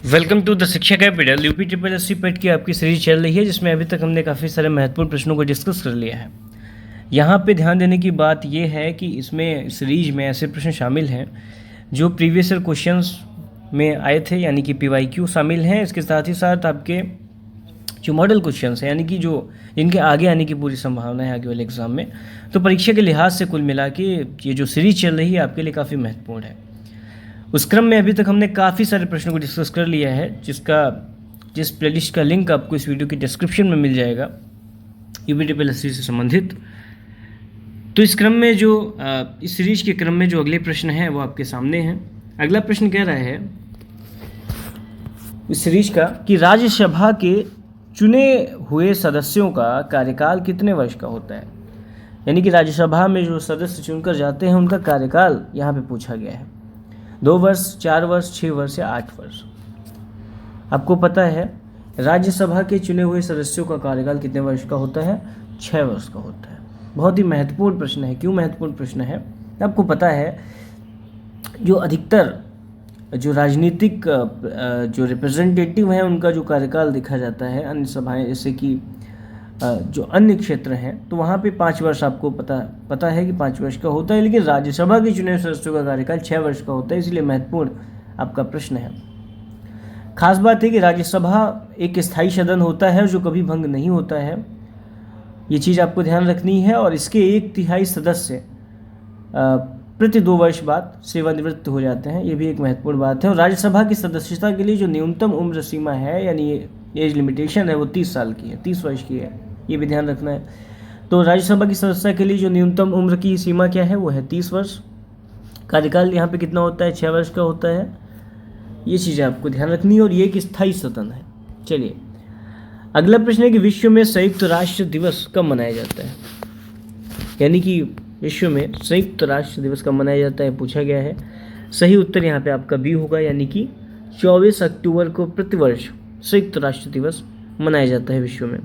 Welcome to the Shiksha Capital. UP triple S C PET की आपकी series चल रही है, जिसमें अभी तक हमने काफ़ी सारे महत्वपूर्ण प्रश्नों को डिस्कस कर लिया है। यहाँ पे ध्यान देने की बात यह है कि इसमें सीरीज में ऐसे प्रश्न शामिल हैं जो प्रीवियस ईयर क्वेश्चंस में आए थे, यानी कि PYQ शामिल हैं। इसके साथ ही साथ आपके जो मॉडल क्वेश्चंस हैं, यानी कि जो इनके आगे आने की पूरी संभावना है आगे वाले एग्जाम में, तो परीक्षा के लिहाज से कुल मिला के ये जो सीरीज चल रही है आपके लिए काफ़ी महत्वपूर्ण है। उस क्रम में अभी तक हमने काफ़ी सारे प्रश्नों को डिस्कस कर लिया है, जिस प्लेलिस्ट का लिंक आपको इस वीडियो की डिस्क्रिप्शन में मिल जाएगा यूपी ट्रिपल एस सी से संबंधित। तो इस क्रम में इस सीरीज के क्रम में जो अगले प्रश्न हैं वो आपके सामने हैं। अगला प्रश्न कह रहा है इस सीरीज का कि राज्यसभा के चुने हुए सदस्यों का कार्यकाल कितने वर्ष का होता है। यानी कि राज्यसभा में जो सदस्य चुनकर जाते हैं उनका कार्यकाल यहाँ पे पूछा गया है। 2 वर्ष, 4 वर्ष, 6 वर्ष या 8 वर्ष। आपको पता है राज्यसभा के चुने हुए सदस्यों का कार्यकाल कितने वर्ष का होता है? 6 वर्ष का होता है। बहुत ही महत्वपूर्ण प्रश्न है। क्यों महत्वपूर्ण प्रश्न है? आपको पता है जो अधिकतर जो राजनीतिक जो रिप्रेजेंटेटिव हैं उनका जो कार्यकाल देखा जाता है अन्य सभाएं जैसे कि जो अन्य क्षेत्र हैं, तो वहाँ पे 5 वर्ष आपको पता है कि 5 वर्ष का होता है, लेकिन राज्यसभा के चुने हुए सदस्यों का कार्यकाल 6 वर्ष का होता है। इसलिए महत्वपूर्ण आपका प्रश्न है। खास बात है कि राज्यसभा एक स्थायी सदन होता है जो कभी भंग नहीं होता है, ये चीज़ आपको ध्यान रखनी है। और इसके 1/3 सदस्य प्रति 2 वर्ष बाद सेवानिवृत्त हो जाते हैं, ये भी एक महत्वपूर्ण बात है। और राज्यसभा की सदस्यता के लिए जो न्यूनतम उम्र सीमा है, यानी एज लिमिटेशन है, वो 30 साल की है, 30 वर्ष की है, ये भी ध्यान रखना है। तो राज्यसभा की सदस्यता के लिए जो न्यूनतम उम्र की सीमा क्या है, वो है 30 वर्ष। कार्यकाल यहाँ पे कितना होता है? 6 वर्ष का होता है। ये चीज़ें आपको ध्यान रखनी है और ये एक स्थायी सदन है। चलिए अगला प्रश्न है कि विश्व में संयुक्त राष्ट्र दिवस कब मनाया जाता है। यानी कि विश्व में संयुक्त राष्ट्र दिवस कब मनाया जाता है पूछा गया है। सही उत्तर यहाँ पे आपका बी होगा, यानी कि 24 अक्टूबर को प्रतिवर्ष संयुक्त राष्ट्र दिवस मनाया जाता है विश्व में।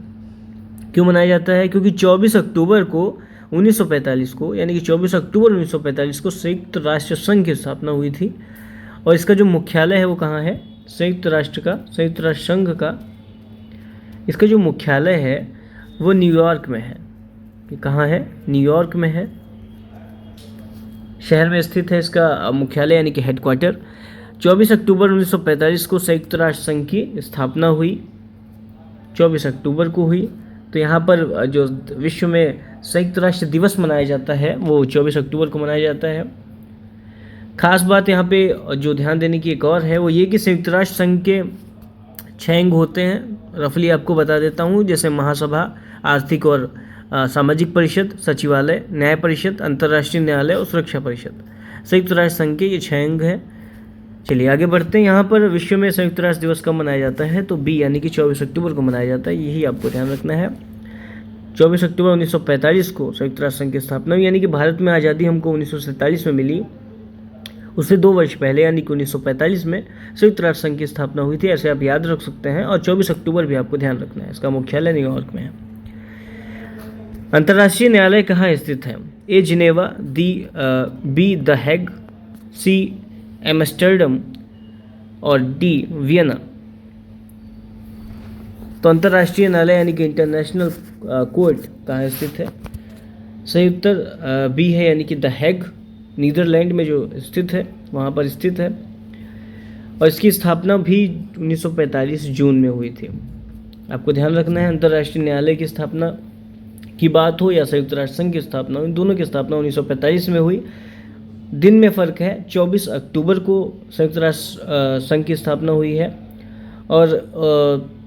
क्यों मनाया जाता है? क्योंकि 24 अक्टूबर को 1945 को, यानी कि 24 अक्टूबर 1945 को संयुक्त राष्ट्र संघ की स्थापना हुई थी। और इसका जो मुख्यालय है वो कहाँ है? संयुक्त राष्ट्र संघ का इसका जो मुख्यालय है वो न्यूयॉर्क में है। ये कहाँ है? न्यूयॉर्क में है, शहर में स्थित है इसका मुख्यालय, यानी कि हेडक्वार्टर। 24 अक्टूबर 1945 को संयुक्त राष्ट्र संघ की स्थापना हुई, 24 अक्टूबर को हुई। तो यहाँ पर जो विश्व में संयुक्त राष्ट्र दिवस मनाया जाता है वो 24 अक्टूबर को मनाया जाता है। खास बात यहाँ पे जो ध्यान देने की एक और है वो ये कि संयुक्त राष्ट्र संघ के 6 अंग होते हैं। रफली आपको बता देता हूँ, जैसे महासभा, आर्थिक और सामाजिक परिषद, सचिवालय, न्याय परिषद, अंतर्राष्ट्रीय न्यायालय और सुरक्षा परिषद। संयुक्त राष्ट्र संघ के ये 6 अंग हैं। चलिए आगे बढ़ते हैं। यहाँ पर विश्व में संयुक्त राष्ट्र दिवस कब मनाया जाता है? तो बी, यानी कि 24 अक्टूबर को मनाया जाता है। यही आपको ध्यान रखना है। 24 अक्टूबर 1945 को संयुक्त राष्ट्र संघ की स्थापना हुई, यानी कि भारत में आज़ादी हमको 1947 में मिली, उससे 2 वर्ष पहले यानी कि 1945 में संयुक्त राष्ट्र संघ की स्थापना हुई थी। ऐसे आप याद रख सकते हैं। और 24 अक्टूबर भी आपको ध्यान रखना है। इसका मुख्यालय न्यूयॉर्क में है। अंतर्राष्ट्रीय न्यायालय कहाँ स्थित है? A Geneva, B the Hague, C Amsterdam और डी वियना। तो अंतर्राष्ट्रीय न्यायालय यानी कि इंटरनेशनल कोर्ट कहाँ स्थित है? सही उत्तर बी है, यानी कि द हेग, नीदरलैंड में जो स्थित है वहाँ पर स्थित है। और इसकी स्थापना भी 1945 जून में हुई थी। आपको ध्यान रखना है, अंतर्राष्ट्रीय न्यायालय की स्थापना की बात हो या संयुक्त राष्ट्र संघ की स्थापना, इन दोनों की स्थापना 1945 में हुई। दिन में फ़र्क है, 24 अक्टूबर को संयुक्त राष्ट्र संघ की स्थापना हुई है और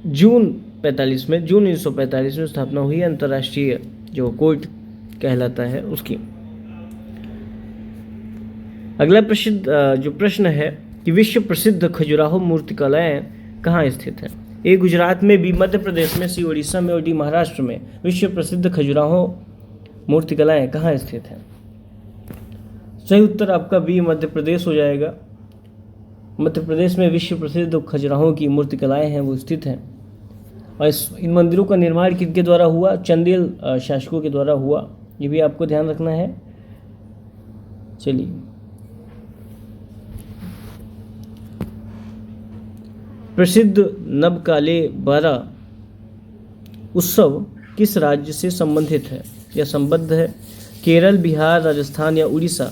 जून 1945 में स्थापना हुई है अंतर्राष्ट्रीय जो कोर्ट कहलाता है उसकी। अगला प्रश्न है कि विश्व प्रसिद्ध खजुराहो मूर्तिकलाएँ कहाँ स्थित हैं? ए गुजरात में, बी मध्य प्रदेश में, सी उड़ीसा में और डी महाराष्ट्र में। विश्व प्रसिद्ध खजुराहो मूर्तिकलाएँ कहाँ स्थित हैं? सही उत्तर आपका बी, मध्य प्रदेश हो जाएगा। मध्य प्रदेश में विश्व प्रसिद्ध खजुराहो की मूर्तिकलाएँ हैं वो स्थित हैं। और इन मंदिरों का निर्माण किनके द्वारा हुआ? चंदेल शासकों के द्वारा हुआ। ये भी आपको ध्यान रखना है। चलिए प्रसिद्ध नबकाले बारा उत्सव किस राज्य से संबंधित है या संबद्ध है? केरल, बिहार, राजस्थान या उड़ीसा?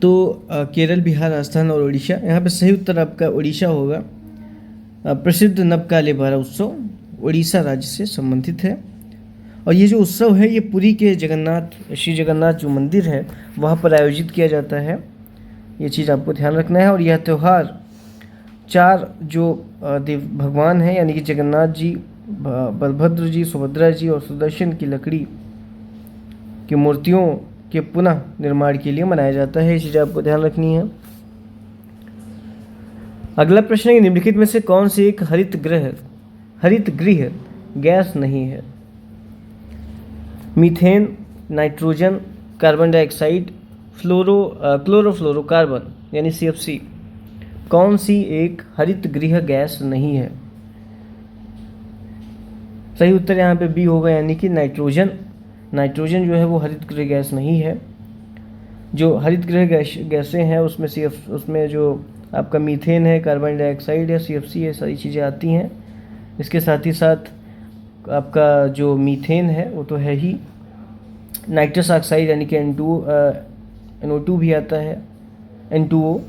तो केरल, बिहार, राजस्थान और उड़ीसा। यहाँ पे सही उत्तर आपका उड़ीसा होगा। प्रसिद्ध नबकाले बारा उत्सव उड़ीसा राज्य से संबंधित है। और ये जो उत्सव है ये पुरी के श्री जगन्नाथ जो मंदिर है वहाँ पर आयोजित किया जाता है। ये चीज़ आपको ध्यान रखना है। और यह त्यौहार 4 जो देव भगवान हैं यानी कि जगन्नाथ जी, बलभद्र जी, सुभद्रा जी और सुदर्शन की लकड़ी की मूर्तियों के पुनः निर्माण के लिए मनाया जाता है। ये चीज़ आपको ध्यान रखनी है। अगला प्रश्न है, निम्नलिखित में से कौन सी एक हरित गृह गैस नहीं है? Methane, nitrogen, carbon dioxide, chlorofluorocarbon यानी CFC। कौन सी एक हरित गृह गैस नहीं है? सही उत्तर यहाँ पे बी होगा यानी कि नाइट्रोजन। नाइट्रोजन जो है वो हरित गृह गैस नहीं है। जो हरित गृह गैसें हैं उसमें जो आपका मीथेन है, कार्बन डाइऑक्साइड है, CFC है, सारी चीज़ें आती हैं। इसके साथ ही साथ आपका जो मीथेन है वो तो है ही, नाइट्रस ऑक्साइड यानी कि NO2 भी आता है, N2O,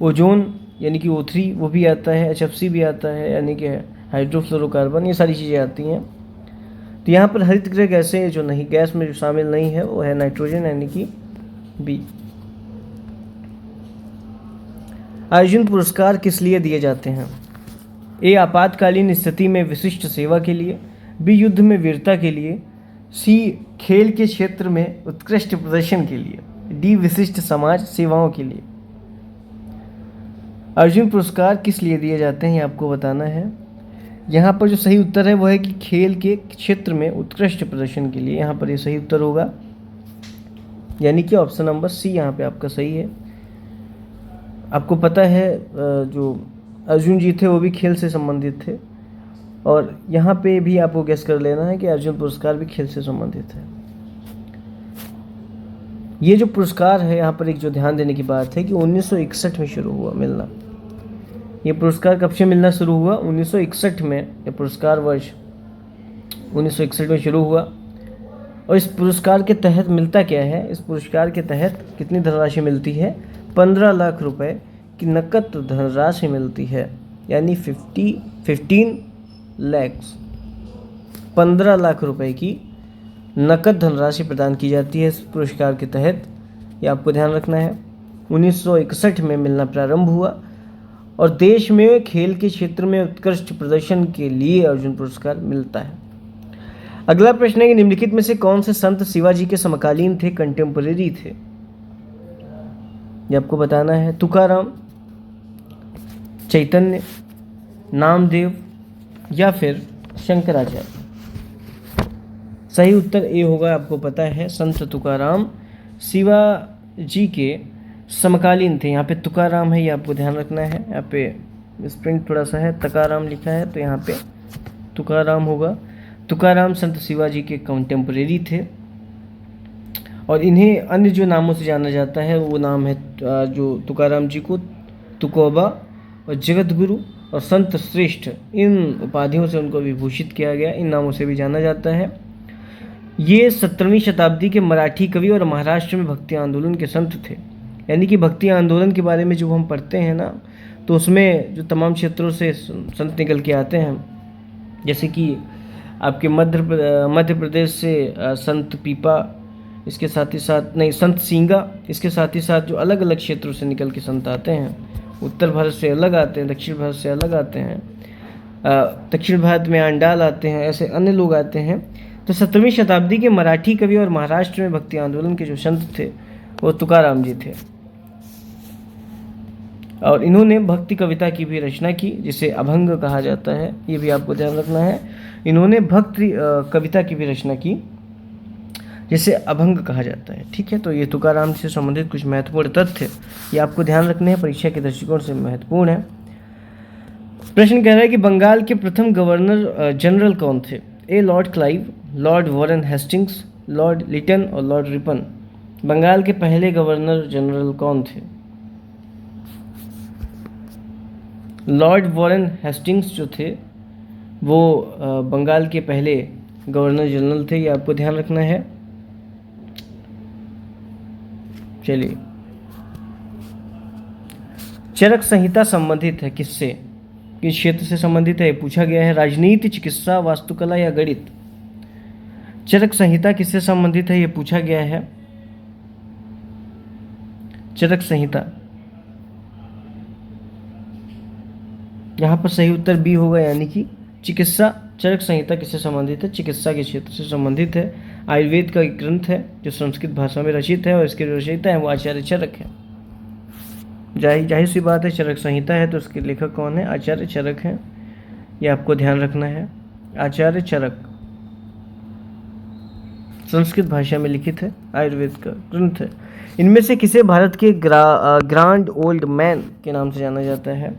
ओजोन यानी कि O3 वो भी आता है, HFC भी आता है यानी कि हाइड्रोफ्लोरोकार्बन, ये सारी चीज़ें आती हैं। तो यहाँ पर हरित गृह गैसें जो नहीं, गैस में जो शामिल नहीं है वो है नाइट्रोजन यानी कि बी। अर्जुन पुरस्कार किस लिए दिए जाते हैं? ए, आपातकालीन स्थिति में विशिष्ट सेवा के लिए, बी, युद्ध में वीरता के लिए, सी, खेल के क्षेत्र में उत्कृष्ट प्रदर्शन के लिए, डी, विशिष्ट समाज सेवाओं के लिए। अर्जुन पुरस्कार किस लिए दिए जाते हैं ये आपको बताना है। यहाँ पर जो सही उत्तर है वो है कि खेल के क्षेत्र में उत्कृष्ट प्रदर्शन के लिए। यहाँ पर ये सही उत्तर होगा यानी कि ऑप्शन नंबर सी यहाँ पे आपका सही है। आपको पता है जो अर्जुन जी थे वो भी खेल से संबंधित थे, और यहाँ पे भी आपको गेस कर लेना है कि अर्जुन पुरस्कार भी खेल से संबंधित है। ये जो पुरस्कार है यहाँ पर एक जो ध्यान देने की बात है कि 1961 में शुरू हुआ मिलना। ये पुरस्कार कब से मिलना शुरू हुआ? 1961 में। ये पुरस्कार वर्ष 1961 में शुरू हुआ। और इस पुरस्कार के तहत मिलता क्या है? इस पुरस्कार के तहत कितनी धनराशि मिलती है? 15 लाख रुपए की नकद धनराशि मिलती है, यानी 15 lakhs 15 लाख रुपए की नकद धनराशि प्रदान की जाती है इस पुरस्कार के तहत। ये आपको ध्यान रखना है। 1961 में मिलना प्रारंभ हुआ और देश में खेल के क्षेत्र में उत्कृष्ट प्रदर्शन के लिए अर्जुन पुरस्कार मिलता है। अगला प्रश्न है कि निम्नलिखित में से कौन से संत शिवाजी के समकालीन थे, कंटेम्परेरी थे? ये आपको बताना है। तुकाराम, चैतन्य, नामदेव या फिर शंकराचार्य। सही उत्तर ए होगा, आपको पता है संत तुकाराम शिवाजी के समकालीन थे। यहाँ पे तुकाराम है, ये आपको ध्यान रखना है। यहाँ पे प्रिंट थोड़ा सा है, तकाराम लिखा है तो यहाँ पे तुकाराम होगा। तुकाराम संत शिवाजी के कंटेम्परेरी थे और इन्हें अन्य जो नामों से जाना जाता है वो नाम है जो तुकाराम जी को तुकोबा और जगत गुरु और संत श्रेष्ठ, इन उपाधियों से उनको विभूषित किया गया, इन नामों से भी जाना जाता है। ये 17वीं शताब्दी के मराठी कवि और महाराष्ट्र में भक्ति आंदोलन के संत थे। यानी कि भक्ति आंदोलन के बारे में जब हम पढ़ते हैं ना तो उसमें जो तमाम क्षेत्रों से संत निकल के आते हैं, जैसे कि आपके मध्य प्रदेश से संत पीपा, इसके साथ ही साथ नहीं संत सींगा, इसके साथ ही साथ जो अलग अलग क्षेत्रों से निकल के संत आते हैं, उत्तर भारत से अलग आते हैं, दक्षिण भारत से अलग आते हैं, दक्षिण भारत में आंडाल आते हैं, ऐसे अन्य लोग आते हैं। तो 17वीं शताब्दी के मराठी कवि और महाराष्ट्र में भक्ति आंदोलन के जो संत थे वो तुकाराम जी थे और इन्होंने भक्ति कविता की भी रचना की जिसे अभंग कहा जाता है, ये भी आपको ध्यान रखना है। इन्होंने भक्ति कविता की भी रचना की जिसे अभंग कहा जाता है। ठीक है, तो ये तुकाराम से संबंधित कुछ महत्वपूर्ण तथ्य ये आपको ध्यान रखने हैं, परीक्षा के दृष्टिकोण से महत्वपूर्ण है। प्रश्न कह रहा है कि बंगाल के प्रथम गवर्नर जनरल कौन थे? A, Lord Clive, Lord Warren Hastings, Lord Lytton और लॉर्ड रिपन। बंगाल के पहले गवर्नर जनरल कौन थे? लॉर्ड वॉरेन हेस्टिंग्स जो थे वो बंगाल के पहले गवर्नर जनरल थे, ये आपको ध्यान रखना है। चलिए, चरक संहिता संबंधित है किससे, किस क्षेत्र से संबंधित है, पूछा गया है। राजनीति, चिकित्सा, वास्तुकला या गणित। चरक संहिता किससे संबंधित है, ये पूछा गया है। चरक संहिता, यहाँ पर सही उत्तर बी होगा, यानी कि चिकित्सा। चरक संहिता किससे संबंधित है, चिकित्सा के क्षेत्र से संबंधित है। आयुर्वेद का एक ग्रंथ है जो संस्कृत भाषा में रचित है और इसके जो रचयिता है वो आचार्य चरक है। जाहिर सी बात है, चरक संहिता है तो उसके लेखक कौन है, आचार्य चरक हैं, ये आपको ध्यान रखना है। आचार्य चरक संस्कृत भाषा में लिखित है, आयुर्वेद का ग्रंथ है। इनमें से किसे भारत के ग्रांड ओल्ड मैन के नाम से जाना जाता है।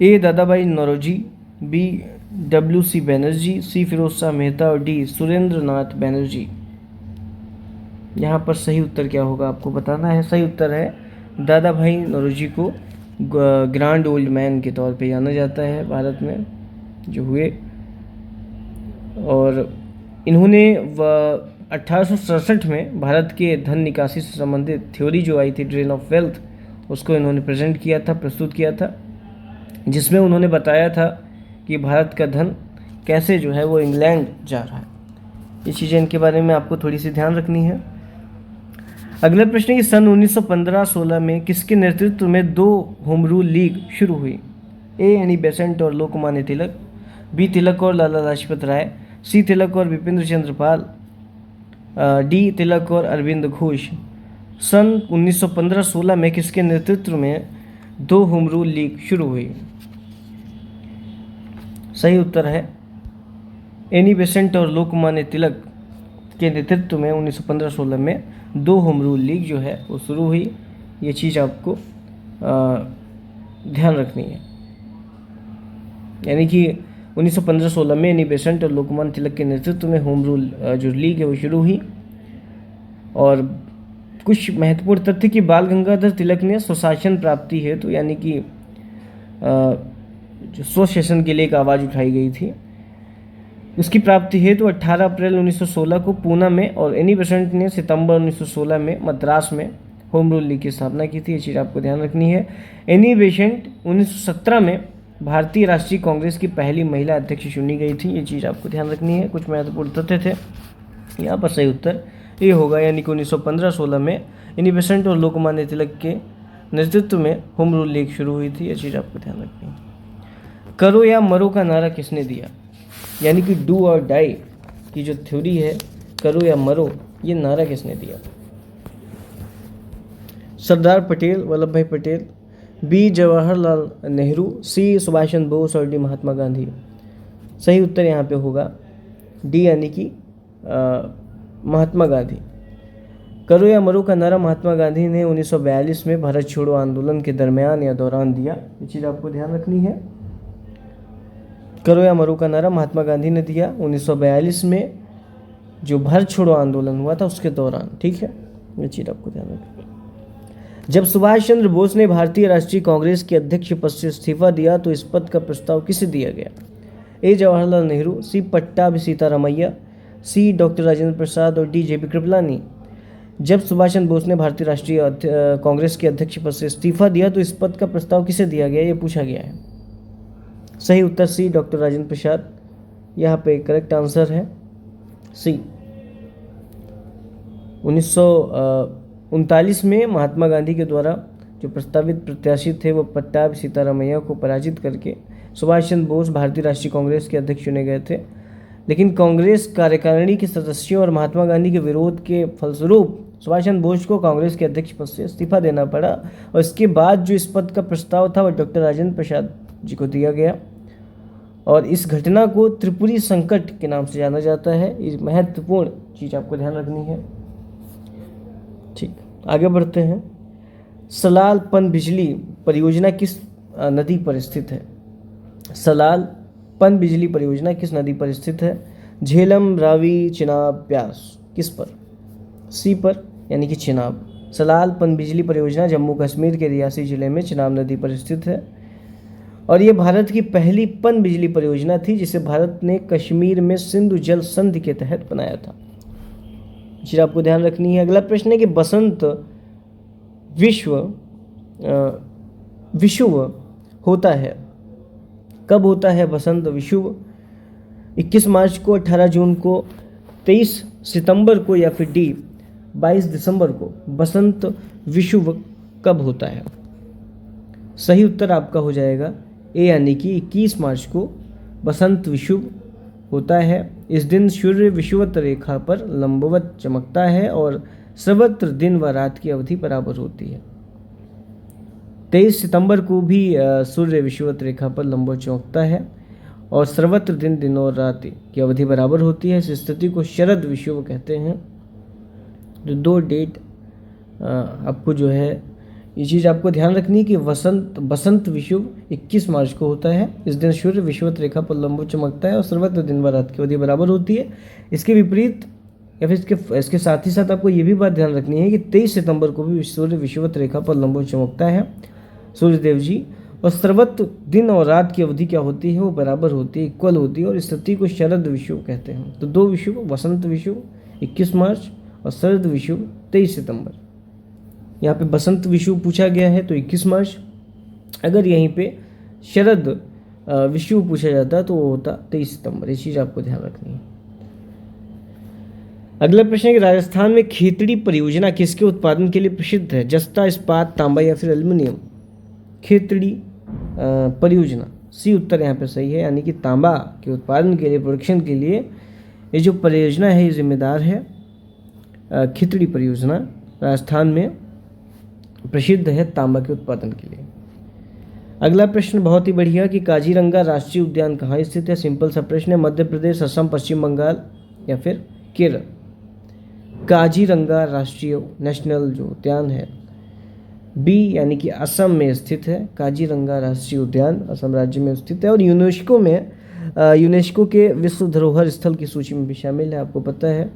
ए दादाभाई नौरोजी, बी WC बनर्जी, सी फिरोज शाह मेहता और डी सुरेंद्र नाथ बनर्जी। यहाँ पर सही उत्तर क्या होगा आपको बताना है। सही उत्तर है दादाभाई नौरोजी को ग्रांड ओल्ड मैन के तौर पे जाना जाता है भारत में जो हुए। और इन्होंने 1867 में भारत के धन निकासी से संबंधित थ्योरी जो आई थी, ड्रेन ऑफ वेल्थ, उसको इन्होंने प्रेजेंट किया था, प्रस्तुत किया था, जिसमें उन्होंने बताया था कि भारत का धन कैसे जो है वो इंग्लैंड जा रहा है। ये चीज़ें इनके बारे में आपको थोड़ी सी ध्यान रखनी है। अगला प्रश्न है कि सन 1915-16 में किसके नेतृत्व में 2 होम रूल लीग शुरू हुई। ए एनी बेसेंट और लोकमान्य तिलक, बी तिलक और लाला लाजपत राय, सी तिलक और विपिन चंद्र पाल, डी तिलक और अरविंद घोष। सन 1915-16 में किसके नेतृत्व में 2 होम रूल लीग शुरू हुई। सही उत्तर है एनी बेसेंट और लोकमान्य तिलक के नेतृत्व में 1915-16 में 2 होम रूल लीग जो है वो शुरू हुई। ये चीज़ आपको ध्यान रखनी है, यानी कि 1915-16 में एनी बेसेंट और लोकमान्य तिलक के नेतृत्व में होम रूल जो लीग है वो शुरू हुई। और कुछ महत्वपूर्ण तथ्य कि बाल गंगाधर तिलक ने स्वशासन प्राप्ति है, तो यानी कि जो स्वशासन के लिए एक आवाज़ उठाई गई थी, उसकी प्राप्ति है तो 18 अप्रैल 1916 को पूना में, और एनी बेसेंट ने सितंबर 1916 में मद्रास में होम रूल लीग की स्थापना की थी। ये चीज़ आपको ध्यान रखनी है। एनी बेसेंट 1917 में भारतीय राष्ट्रीय कांग्रेस की पहली महिला अध्यक्ष चुनी गई थी। ये चीज़ आपको ध्यान रखनी है। कुछ महत्वपूर्ण तथ्य थे, यहाँ पर सही उत्तर ये होगा, यानी कि 1915-16 में एनी बेसेंट और लोकमान्य तिलक के नेतृत्व में होम रूल लीग शुरू हुई थी। ये चीज़ आपको ध्यान रखनी है। करो या मरो का नारा किसने दिया, यानी कि डू और डाई की जो थ्योरी है, करो या मरो, ये नारा किसने दिया। सरदार पटेल, वल्लभ भाई पटेल, बी जवाहरलाल नेहरू, सी सुभाष चंद्र बोस और डी महात्मा गांधी। सही उत्तर यहाँ पे होगा डी, यानी कि महात्मा गांधी। करो या मरो का नारा महात्मा गांधी ने 1942 में भारत छोड़ो आंदोलन के दरमियान या दौरान दिया। ये चीज़ आपको ध्यान रखनी है। करो या मरो का नारा महात्मा गांधी ने दिया 1942 में, जो भारत छोड़ो आंदोलन हुआ था उसके दौरान। ठीक है, ये चीज़ आपको ध्यान रखनी है। जब सुभाष चंद्र बोस ने भारतीय राष्ट्रीय कांग्रेस के अध्यक्ष पद से इस्तीफा दिया तो इस पद का प्रस्ताव किसे दिया गया। ए जवाहरलाल नेहरू, सी पट्टाभी सीतारामैया, सी डॉक्टर राजेंद्र प्रसाद और डी JP कृपलानी। जब सुभाष चंद्र बोस ने भारतीय राष्ट्रीय कांग्रेस के अध्यक्ष पद से इस्तीफा दिया तो इस पद का प्रस्ताव किसे दिया गया, ये पूछा गया है। सही उत्तर सी डॉक्टर राजेंद्र प्रसाद, यहाँ पे करेक्ट आंसर है सी। 1939 में महात्मा गांधी के द्वारा जो प्रस्तावित प्रत्याशी थे वो पट्टाभी सीतारामैया को पराजित करके सुभाष चंद्र बोस भारतीय राष्ट्रीय कांग्रेस के अध्यक्ष चुने गए थे। लेकिन कांग्रेस कार्यकारिणी के सदस्यों और महात्मा गांधी के विरोध के फलस्वरूप सुभाष चंद्र बोस को कांग्रेस के अध्यक्ष पद से इस्तीफा देना पड़ा, और इसके बाद जो इस पद का प्रस्ताव था वह डॉक्टर राजेंद्र प्रसाद जी को दिया गया। और इस घटना को त्रिपुरी संकट के नाम से जाना जाता है। ये महत्वपूर्ण चीज़ आपको ध्यान रखनी है। ठीक, आगे बढ़ते हैं। सलाल पनबिजली परियोजना किस नदी पर स्थित है। सलाल पनबिजली परियोजना किस नदी पर स्थित है। झेलम, रावी, चिनाब, ब्यास, किस पर। सी पर, यानी कि चिनाब। सलाल पनबिजली परियोजना जम्मू कश्मीर के रियासी जिले में चिनाब नदी पर स्थित है। और ये भारत की पहली पन बिजली परियोजना थी जिसे भारत ने कश्मीर में सिंधु जल संधि के तहत बनाया था। चीज़ आपको ध्यान रखनी है। अगला प्रश्न है कि बसंत विषुव होता है, कब होता है बसंत विषुव? 21 मार्च को, 18 जून को, 23 सितंबर को या फिर डी 22 दिसंबर को बसंत विषुव कब होता है? सही उत्तर आपका हो जाएगा ए, यानी कि 21 मार्च को बसंत विषुव होता है। इस दिन सूर्य विषुवत रेखा पर लंबवत चमकता है और सर्वत्र दिन व रात की अवधि बराबर होती है। 23 सितंबर को भी सूर्य विषुवत रेखा पर लंबवत चमकता है और सर्वत्र दिन और रात की अवधि बराबर होती है। इस स्थिति को शरद विषुव कहते हैं। जो 2 डेट आपको जो है ये चीज़ आपको ध्यान रखनी है कि बसंत विषुव 21 मार्च को होता है। इस दिन सूर्य विषुवत रेखा पर लंबवत चमकता है और सर्वत्र दिन व रात की अवधि बराबर होती है। इसके विपरीत या फिर इसके साथ ही साथ आपको ये भी बात ध्यान रखनी है कि 23 सितंबर को भी सूर्य विषुवत रेखा पर लंबवत चमकता है सूर्यदेव जी, और सर्वत्र दिन और रात की अवधि क्या होती है? वो बराबर होती है, इक्वल होती है, और इस स्थिति को शरद विषुव कहते हैं। तो 2 विषुव, बसंत विषुव 21 मार्च और शरद विषुव 23 सितंबर। यहाँ पे बसंत विषुव पूछा गया है तो 21 मार्च। अगर यहीं पे शरद विषुव पूछा जाता तो वो होता 23 सितंबर। ये चीज़ आपको ध्यान रखनी है। अगला प्रश्न है कि राजस्थान में खेतड़ी परियोजना किसके उत्पादन के लिए प्रसिद्ध है? जस्ता, इस्पात, तांबा या फिर एल्युमिनियम? खेतड़ी परियोजना, सी उत्तर यहाँ पे सही है, यानी कि तांबा के उत्पादन के लिए, प्रोडक्शन के लिए ये जो परियोजना है ये जिम्मेदार है। खेतड़ी परियोजना राजस्थान में प्रसिद्ध है तांबा के उत्पादन के लिए। अगला प्रश्न बहुत ही बढ़िया कि काजीरंगा राष्ट्रीय उद्यान कहाँ स्थित है? सिंपल सा प्रश्न है, मध्य प्रदेश, असम, पश्चिम बंगाल या फिर केरल? काजीरंगा राष्ट्रीय नेशनल जो उद्यान है बी, यानी कि असम में स्थित है। काजीरंगा राष्ट्रीय उद्यान असम राज्य में स्थित है और यूनेस्को के विश्व धरोहर स्थल की सूची में भी शामिल है, आपको पता है।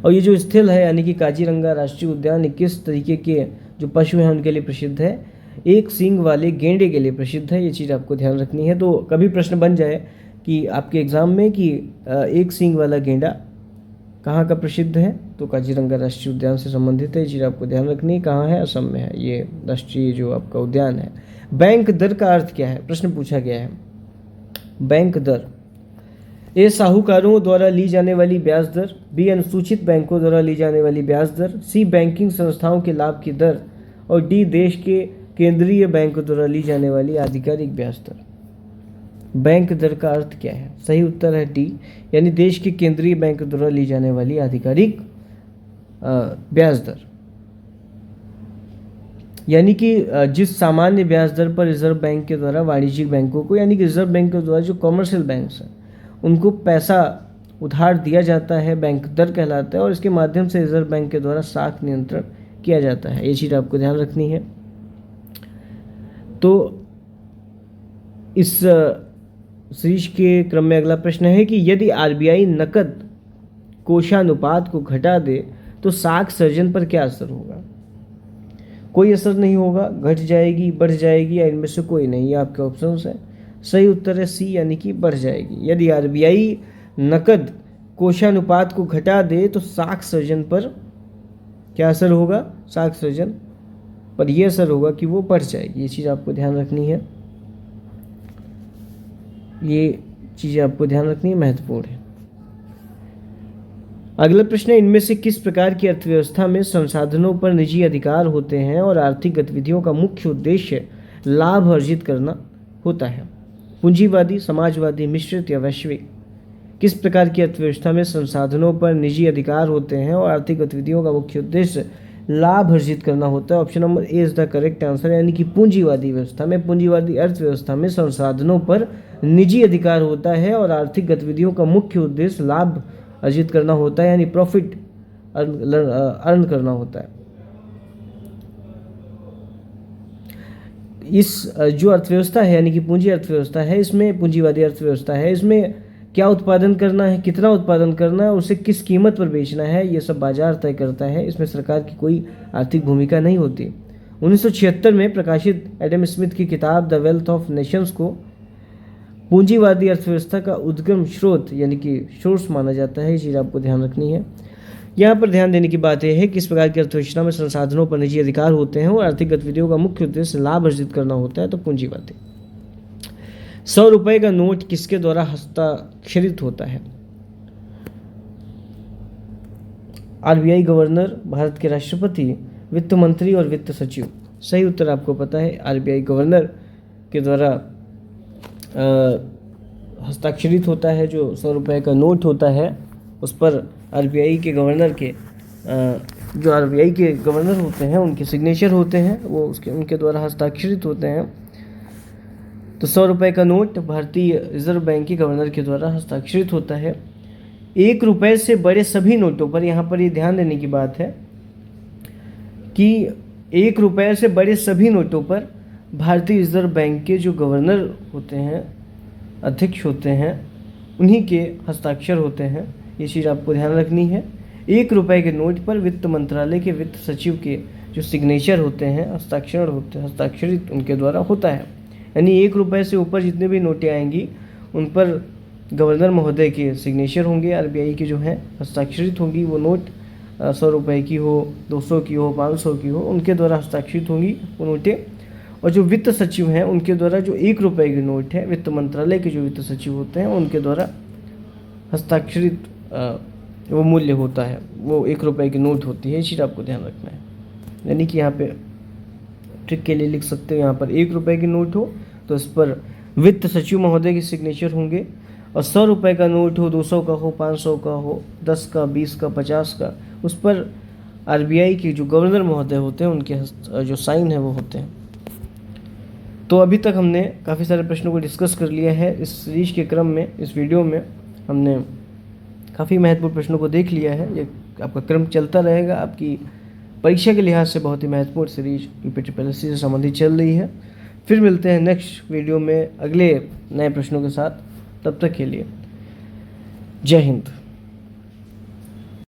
और ये जो स्थल है यानी कि काजीरंगा राष्ट्रीय उद्यान 21 तरीके के जो पशु हैं उनके लिए प्रसिद्ध है। एक सींग वाले गेंडे के लिए प्रसिद्ध है, ये चीज़ आपको ध्यान रखनी है। तो कभी प्रश्न बन जाए कि आपके एग्जाम में कि एक सींग वाला गेंडा कहाँ का प्रसिद्ध है, तो काजीरंगा राष्ट्रीय उद्यान से संबंधित है। ये चीज़ आपको ध्यान रखनी है। कहाँ है? असम में है ये राष्ट्रीय जो आपका उद्यान है। बैंक दर का अर्थ क्या है? प्रश्न पूछा गया है। बैंक दर, ए साहूकारों द्वारा ली जाने वाली ब्याज दर, बी अनुसूचित बैंकों द्वारा ली जाने वाली ब्याज दर, सी बैंकिंग संस्थाओं के लाभ की दर और डी देश के केंद्रीय बैंक द्वारा ली जाने वाली आधिकारिक ब्याज दर। बैंक दर का अर्थ क्या है? सही उत्तर है डी, यानी देश के केंद्रीय बैंक द्वारा ली जाने वाली आधिकारिक ब्याज दर। यानी कि जिस सामान्य ब्याज दर पर रिजर्व बैंक के द्वारा वाणिज्यिक बैंकों को, यानी कि रिजर्व बैंक के द्वारा जो कॉमर्शियल बैंक्स हैं उनको पैसा उधार दिया जाता है, बैंक दर कहलाता है, और इसके माध्यम से रिजर्व बैंक के द्वारा साख नियंत्रण किया जाता है। ये चीज़ आपको ध्यान रखनी है। तो इस सीरीज के क्रम में अगला प्रश्न है कि यदि आरबीआई नकद कोषानुपात को घटा दे तो साख सर्जन पर क्या असर होगा? कोई असर नहीं होगा, घट जाएगी, बढ़ जाएगी या इनमें से कोई नहीं, ये आपके ऑप्शंस हैं। सही उत्तर है सी, यानी कि बढ़ जाएगी। यदि आरबीआई नकद कोषानुपात को घटा दे तो साख सर्जन पर क्या असर होगा? साख सर्जन पर यह असर होगा कि वो बढ़ जाएगी। ये चीज़ आपको ध्यान रखनी है। ये चीज़ें आपको ध्यान रखनी है, महत्वपूर्ण है। अगला प्रश्न है, इनमें से किस प्रकार की अर्थव्यवस्था में संसाधनों पर निजी अधिकार होते हैं और आर्थिक गतिविधियों का मुख्य उद्देश्य लाभ अर्जित करना होता है? पूंजीवादी, समाजवादी, मिश्रित या वैश्विक? किस प्रकार की अर्थव्यवस्था में संसाधनों पर निजी अधिकार होते हैं और आर्थिक गतिविधियों का मुख्य उद्देश्य लाभ अर्जित करना होता है? Option number A is the correct answer, यानी कि पूंजीवादी व्यवस्था में, पूंजीवादी अर्थव्यवस्था में संसाधनों पर निजी अधिकार होता है और आर्थिक गतिविधियों का मुख्य उद्देश्य लाभ अर्जित करना होता है, यानी प्रॉफिट अर्न करना होता है। इस जो अर्थव्यवस्था है यानी कि पूंजी अर्थव्यवस्था है, इसमें पूंजीवादी अर्थव्यवस्था है, इसमें क्या उत्पादन करना है, कितना उत्पादन करना है, उसे किस कीमत पर बेचना है, ये सब बाजार तय करता है। इसमें सरकार की कोई आर्थिक भूमिका नहीं होती। 1976 में प्रकाशित एडम स्मिथ की किताब द वेल्थ ऑफ नेशंस को पूंजीवादी अर्थव्यवस्था का उद्गम स्रोत यानी कि सोर्स माना जाता है। ये चीज़ आपको ध्यान रखनी है। यहाँ पर ध्यान देने की बात यह है कि इस प्रकार की अर्थव्यवस्था में संसाधनों पर निजी अधिकार होते हैं और आर्थिक गतिविधियों का मुख्य उद्देश्य लाभ अर्जित करना होता है। तो पूंजीवादी। 100 रुपये का नोट किसके द्वारा हस्ताक्षरित होता है? आरबीआई गवर्नर, भारत के राष्ट्रपति, वित्त मंत्री और वित्त सचिव। सही उत्तर आपको पता है, आरबीआई गवर्नर के द्वारा हस्ताक्षरित होता है। जो 100 रुपये का नोट होता है उस पर आरबीआई के गवर्नर के जो आरबीआई के गवर्नर होते हैं उनके सिग्नेचर होते हैं, वो उनके द्वारा हस्ताक्षरित होते हैं। तो 100 रुपये का नोट भारतीय रिजर्व बैंक के गवर्नर के द्वारा हस्ताक्षरित होता है। 1 रुपये से बड़े सभी नोटों पर, यहाँ पर ये ध्यान देने की बात है कि 1 रुपये से बड़े सभी नोटों पर भारतीय रिजर्व बैंक के जो गवर्नर होते हैं, अध्यक्ष होते हैं, उन्हीं के हस्ताक्षर होते हैं। ये चीज़ आपको ध्यान रखनी है। 1 रुपये के नोट पर वित्त मंत्रालय के वित्त सचिव के जो सिग्नेचर होते हैं, हस्ताक्षर होते हैं, हस्ताक्षरित उनके द्वारा होता है। यानी 1 रुपये से ऊपर जितने भी नोटें आएंगी उन पर गवर्नर महोदय के सिग्नेचर होंगे, आरबीआई के जो हैं हस्ताक्षरित होंगी। वो नोट 100 रुपये की हो, 200 की हो, 500 की हो, उनके द्वारा हस्ताक्षरित होंगी वो नोटें। और जो वित्त सचिव हैं उनके द्वारा जो 1 रुपये की नोट है, वित्त मंत्रालय के जो वित्त सचिव होते हैं उनके द्वारा हस्ताक्षरित वो मूल्य होता है, वो 1 रुपये की नोट होती है। ये चीज़ आपको ध्यान रखना है। यानी कि यहाँ पे ट्रिक के लिए लिख सकते हो, यहाँ पर 1 रुपये की नोट हो तो इस पर वित्त सचिव महोदय के सिग्नेचर होंगे। और 100 रुपये का नोट हो, 200 का हो, 500 का हो, 10 का, 20 का, 50 का, उस पर आरबीआई के जो गवर्नर महोदय होते हैं उनके जो साइन है वो होते हैं। तो अभी तक हमने काफ़ी सारे प्रश्नों को डिस्कस कर लिया है। इस सीरीज के क्रम में, इस वीडियो में हमने काफ़ी महत्वपूर्ण प्रश्नों को देख लिया है। ये आपका क्रम चलता रहेगा। आपकी परीक्षा के लिहाज से बहुत ही महत्वपूर्ण सीरीज यूपीएससी से संबंधित चल रही है। फिर मिलते हैं नेक्स्ट वीडियो में अगले नए प्रश्नों के साथ। तब तक के लिए जय हिंद।